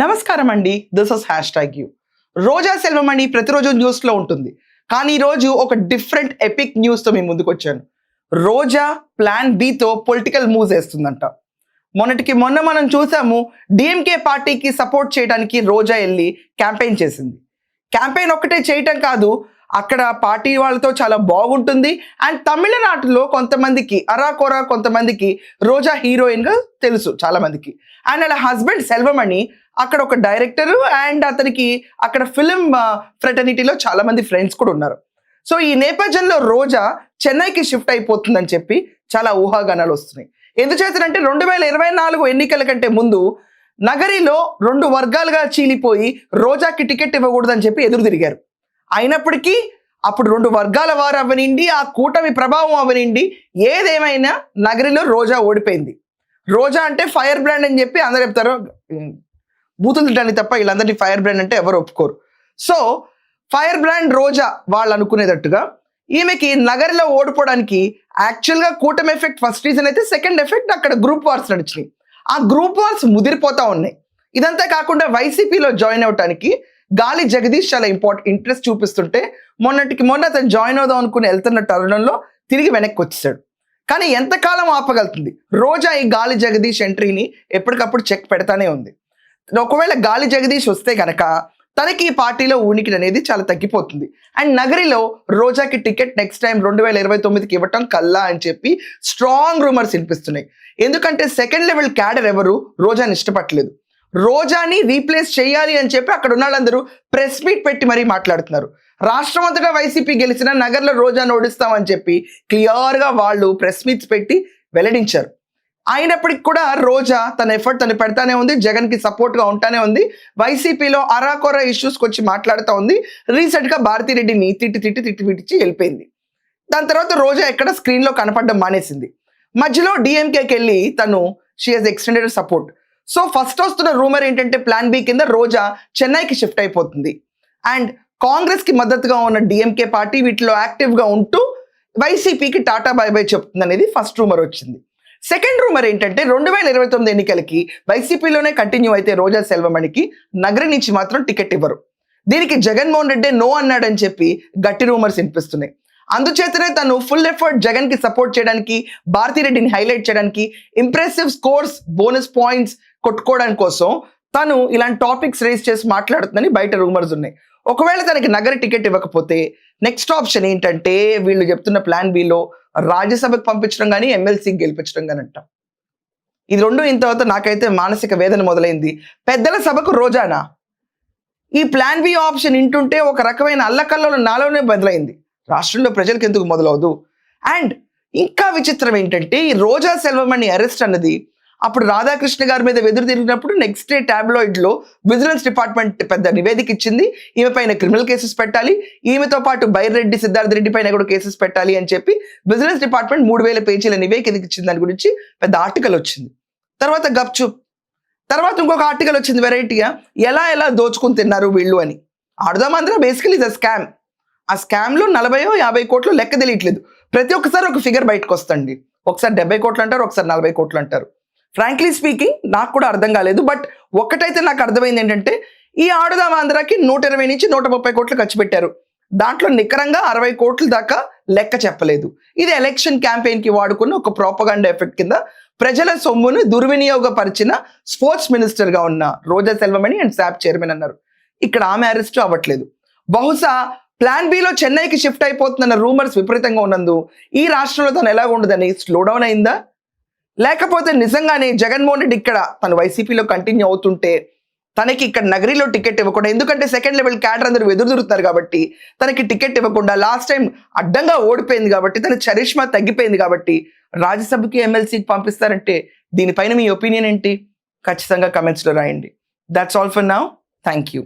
నమస్కారం అండి, this is #you. రోజా సెల్వమణి ప్రతిరోజు న్యూస్లో ఉంటుంది, కానీ ఈరోజు ఒక డిఫరెంట్ ఎపిక్ న్యూస్తో మీ ముందుకు వచ్చాను. రోజా ప్లాన్ బితో పొలిటికల్ మూవ్స్ వేస్తుందంట. మొన్న మనం చూసాము, డిఎంకే పార్టీకి సపోర్ట్ చేయడానికి రోజా వెళ్ళి క్యాంపెయిన్ చేసింది. క్యాంపెయిన్ ఒక్కటే చేయటం కాదు, అక్కడ పార్టీ వాళ్ళతో చాలా బాగుంటుంది. అండ్ తమిళనాడులో కొంతమందికి అరాకొరా కొంతమందికి రోజా హీరోయిన్గా తెలుసు చాలా మందికి. అండ్ వాళ్ళ హస్బెండ్ సెల్వమణి అక్కడ ఒక డైరెక్టరు, అండ్ అతనికి అక్కడ ఫిలిం ఫ్రెటర్నిటీలో చాలా మంది ఫ్రెండ్స్ కూడా ఉన్నారు. సో ఈ నేపథ్యంలో రోజా చెన్నైకి షిఫ్ట్ అయిపోతుందని చెప్పి చాలా ఊహాగానాలు వస్తున్నాయి. ఎందుచేతనంటే 2024 ఎన్నికల కంటే ముందు నగరిలో 2 వర్గాలుగా చీలిపోయి రోజాకి టికెట్ ఇవ్వకూడదని చెప్పి ఎదురు తిరిగారు. అయినప్పటికీ అప్పుడు 2 వర్గాల వారు అవనిండి, ఆ కూటమి ప్రభావం అవనిండి, ఏదేమైనా నగరిలో రోజా ఓడిపోయింది. రోజా అంటే ఫైర్ బ్రాండ్ అని చెప్పి అందరు చెప్తారు, బూతులు తిట్టడానికి తప్ప వీళ్ళందరినీ ఫైర్ బ్రాండ్ అంటే ఎవరు ఒప్పుకోరు. సో ఫైర్ బ్రాండ్ రోజా వాళ్ళు అనుకునేటట్టుగా ఈమెకి నగరిలో ఓడిపోవడానికి యాక్చువల్గా కూటమి ఎఫెక్ట్ ఫస్ట్ రీజన్ అయితే, సెకండ్ ఎఫెక్ట్ అక్కడ గ్రూప్ వార్స్ నడిచినాయి. ఆ గ్రూప్ వార్స్ ముదిరిపోతా ఉన్నాయి. ఇదంతా కాకుండా వైసీపీలో జాయిన్ అవడానికి గాలి జగదీష్ చాలా ఇంట్రెస్ట్ చూపిస్తుంటే మొన్న అతను జాయిన్ అవుదాం అనుకుని వెళ్తున్న తరుణంలో తిరిగి వెనక్కి వచ్చేసాడు. కానీ ఎంతకాలం ఆపగలుగుతుంది రోజా ఈ గాలి జగదీష్ ఎంట్రీని? ఎప్పటికప్పుడు చెక్ పెడతానే ఉంది. ఒకవేళ గాలి జగదీష్ వస్తే కనుక తనకి ఈ పార్టీలో ఉనికి అనేది చాలా తగ్గిపోతుంది. అండ్ నగరిలో రోజాకి టికెట్ నెక్స్ట్ టైం 2029కి ఇవ్వటం కల్లా అని చెప్పి స్ట్రాంగ్ రూమర్స్ వినిపిస్తున్నాయి. ఎందుకంటే సెకండ్ లెవెల్ క్యాడర్ ఎవరు రోజాని ఇష్టపడలేదు. రోజాని రీప్లేస్ చేయాలి అని చెప్పి అక్కడ ఉన్న వాళ్ళందరూ ప్రెస్ మీట్ పెట్టి మరీ మాట్లాడుతున్నారు. రాష్ట్రం అంతటా వైసీపీ గెలిచిన నగర్లో రోజాను ఓడిస్తామని చెప్పి క్లియర్గా వాళ్ళు ప్రెస్ మీట్స్ పెట్టి వెల్లడించారు. అయినప్పటికి కూడా రోజా తన ఎఫర్ట్ తను పెడతానే ఉంది, జగన్కి సపోర్ట్గా ఉంటానే ఉంది. వైసీపీలో అరాకొర ఇష్యూస్కి వచ్చి మాట్లాడుతూ ఉంది. రీసెంట్గా భారతిరెడ్డిని తిట్టి వెళ్ళిపోయింది. దాని తర్వాత రోజా ఎక్కడ స్క్రీన్లో కనపడడం మానేసింది. మధ్యలో డిఎంకేకి వెళ్ళి తను she has extended support. So first వస్తున్న రూమర్ ఏంటంటే ప్లాన్ బి కింద రోజా చెన్నైకి షిఫ్ట్ అయిపోతుంది. అండ్ కాంగ్రెస్కి మద్దతుగా ఉన్న డిఎంకే పార్టీ వీటిలో యాక్టివ్గా ఉంటూ వైసీపీకి టాటా బై బై చెప్తుంది అనేది ఫస్ట్ రూమర్ వచ్చింది. సెకండ్ రూమర్ ఏంటంటే 2029 ఎన్నికలకి వైసీపీలోనే కంటిన్యూ అయితే రోజా సెల్వమణికి నగరి నుంచి మాత్రం టికెట్ ఇవ్వరు. దీనికి జగన్మోహన్ రెడ్డి నో అన్నాడని చెప్పి గట్టి రూమర్స్ వినిపిస్తున్నాయి. అందుచేతనే తను ఫుల్ ఎఫర్ట్ జగన్కి సపోర్ట్ చేయడానికి, భారతిరెడ్డిని హైలైట్ చేయడానికి, ఇంప్రెసివ్ స్కోర్స్ బోనస్ పాయింట్స్ కొట్టుకోవడానికి కోసం తను ఇలాంటి టాపిక్స్ రేస్ చేసి మాట్లాడుతుందని బయట రూమర్స్ ఉన్నాయి. ఒకవేళ తనకి నగరి టికెట్ ఇవ్వకపోతే నెక్స్ట్ ఆప్షన్ ఏంటంటే వీళ్ళు చెప్తున్న ప్లాన్ బిలో రాజ్యసభకు పంపించడం కానీ ఎమ్మెల్సీకి గెలిపించడం కానీ అంటాం. ఇది రెండు ఇంత తర్వాత నాకైతే మానసిక వేదన మొదలైంది. పెద్దల సభకు రోజానా? ఈ ప్లాన్ బి ఆప్షన్ ఇంటుంటే ఒక రకమైన అల్లకల్లో నాలోనే బదులైంది. రాష్ట్రంలో ప్రజలకు ఎందుకు మొదలవదు? అండ్ ఇంకా విచిత్రం ఏంటంటే ఈ రోజా సెల్వమణి అరెస్ట్ అన్నది అప్పుడు రాధాకృష్ణ గారి మీద వెదురు తిరిగినప్పుడు నెక్స్ట్ డే టాబ్లాయిడ్లో విజిలెన్స్ డిపార్ట్మెంట్ పెద్ద నివేదిక ఇచ్చింది. ఈమె పైన క్రిమినల్ కేసెస్ పెట్టాలి, ఈమెతో పాటు బైరెడ్డి సిద్ధార్థ రెడ్డి పైన కూడా కేసెస్ పెట్టాలి అని చెప్పి విజిలెన్స్ డిపార్ట్మెంట్ 3000 పేజీల నివేదిక ఇచ్చింది. దాని గురించి పెద్ద ఆర్టికల్ వచ్చింది. తర్వాత గప్చుప్, తర్వాత ఇంకొక ఆర్టికల్ వచ్చింది వెరైటీగా, ఎలా దోచుకుని తిన్నారు వీళ్ళు అని. ఆడదామందరూ బేసికలీ ఇది స్కామ్. ఆ స్కామ్లో 40-50 కోట్లు లెక్క తెలియట్లేదు. ప్రతి ఒక్కసారి ఒక ఫిగర్ బయటకు వస్తుంది. ఒకసారి 70 కోట్లు అంటారు, ఒకసారి 40 కోట్లు అంటారు. ఫ్రాంక్లీ స్పీకింగ్ నాకు కూడా అర్థం కాలేదు. బట్ ఒక్కటైతే నాకు అర్థమైంది ఏంటంటే ఈ ఆడుదాం ఆంధ్రాకి 120 నుంచి 130 కోట్లు ఖర్చు పెట్టారు. దాంట్లో నికరంగా 60 కోట్ల దాకా లెక్క చెప్పలేదు. ఇది ఎలక్షన్ క్యాంపెయిన్కి వాడుకున్న ఒక ప్రోపగాండా ఎఫెక్ట్ కింద ప్రజల సొమ్మును దుర్వినియోగపరిచిన స్పోర్ట్స్ మినిస్టర్గా ఉన్న రోజా సెల్వమణి అండ్ శాప్ చైర్మన్ అన్నారు. ఇక్కడ ఆమె అరెస్ట్ అవ్వట్లేదు. బహుశా ప్లాన్ బిలో చెన్నైకి షిఫ్ట్ అయిపోతుందన్న రూమర్స్ విపరీతంగా ఉన్నందు ఈ రాష్ట్రంలో తను ఎలా ఉండదని స్లో డౌన్ అయిందా? లేకపోతే నిజంగానే జగన్మోహన్ రెడ్డి ఇక్కడ తను వైసీపీలో కంటిన్యూ అవుతుంటే తనకి ఇక్కడ నగరిలో టికెట్ ఇవ్వకుండా, ఎందుకంటే సెకండ్ లెవెల్ క్యాడర్ అందరూ ఎదురు తిరుగుతున్నారు కాబట్టి తనకి టికెట్ ఇవ్వకుండా లాస్ట్ టైం అడ్డంగా ఓడిపోయింది కాబట్టి తన చరిష్మా తగ్గిపోయింది కాబట్టి రాజ్యసభకి ఎమ్మెల్సీకి పంపిస్తారంటే దీనిపైన మీ ఒపీనియన్ ఏంటి? ఖచ్చితంగా కమెంట్స్లో రాయండి. That's all for now. Thank you.